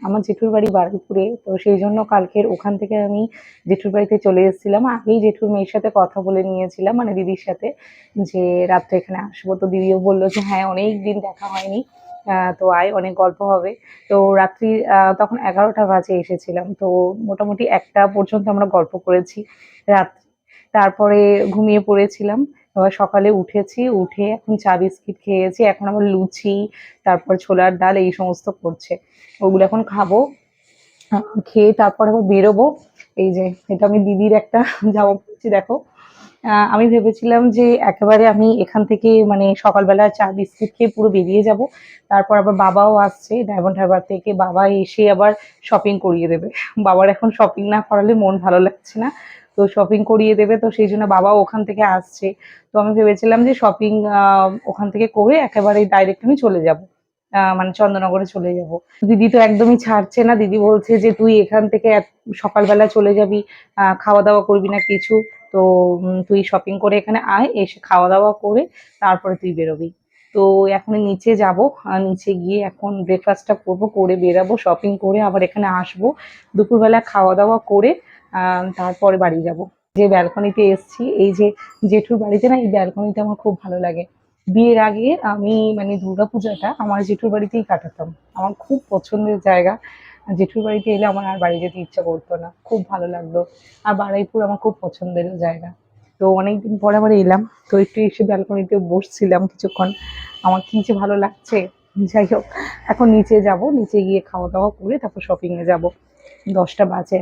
আমার জেঠুর বাড়ি বারুইপুরে। তো সেই জন্য কালকের ওখান থেকে আমি জেঠুর বাড়িতে চলে এসেছিলাম। আগেই জেঠুর মেয়ের সাথে কথা বলে নিয়েছিলাম, মানে দিদির সাথে, যে রাত্রে এখানে আসবো। তো দিদিও বলল যে হ্যাঁ, অনেকদিন দেখা হয়নি, তো আয়, অনেক গল্প হবে। তো রাত্রি তখন 11টা বাজে এসেছিলাম। তো মোটামুটি 1টা পর্যন্ত আমরা গল্প করেছি রাত। তারপরে ঘুমিয়ে পড়েছিলাম। আবার সকালে উঠেছি, উঠে এখন চা বিস্কিট খেয়েছি। এখন আবার লুচি, তারপর ছোলার ডাল এই সমস্ত করছে। ওগুলো এখন খাবো। খেয়ে তারপর আবার বেরোবো। এই যে এটা আমি দিদির একটা জামা পড়ছি, দেখো। আমি ভেবেছিলাম যে একেবারে আমি এখান থেকে মানে সকালবেলা চা বিস্কিট খেয়ে পুরো বেরিয়ে যাব। তারপর আবার বাবাও আসছে ডায়মন্ড হারবার থেকে। বাবা এসে আবার শপিং করিয়ে দেবে। বাবার এখন শপিং না করালে মন ভালো লাগছে না। তো শপিং করিয়ে দেবে, তো সেই জন্য বাবাও ওখান থেকে আসছে। তো আমি ভেবেছিলাম যে শপিং ওখান থেকে করে একেবারে ডাইরেক্ট আমি চলে যাব, মানে চন্দননগরে চলে যাব। দিদি তো একদমই ছাড়ছে না। দিদি বলছে যে তুই এখান থেকে সকালবেলা চলে যাবি, খাওয়া দাওয়া করবি না কিছু। তো তুই শপিং করে এখানে আয়, এসে খাওয়া দাওয়া করে তারপরে তুই বেরোবি। তো এখন নিচে যাব, নিচে গিয়ে এখন ব্রেকফাস্টটা করব, করে বেরাবো, শপিং করে আবার এখানে আসবো, দুপুরবেলা খাওয়া দাওয়া করে তারপরে বাড়ি যাব। যে ব্যালকনিতে এসছি, এই যে জেঠুর বাড়িতে না, এই ব্যালকনিতে আমার খুব ভালো লাগে। বিয়ের আগে আমি মানে দুর্গাপূজাটা আমার জেঠুর বাড়িতেই কাটাতাম। আমার খুব পছন্দের জায়গা। জেঠুর বাড়িতে এলে আমার আর বাড়ি যেতে ইচ্ছা করতো না। খুব ভালো লাগতো। আর বারুইপুর আমার খুব পছন্দেরও জায়গা। তো অনেকদিন পরে আবার এলাম। তো একটু এসে ব্যালকনিতে বসছিলাম কিছুক্ষণ। আমার কি যে ভালো লাগছে! যাই হোক, এখন নিচে যাব। নিচে গিয়ে খাওয়া-দাওয়া করে তারপর শপিং এ যাব। 10টা বাজে।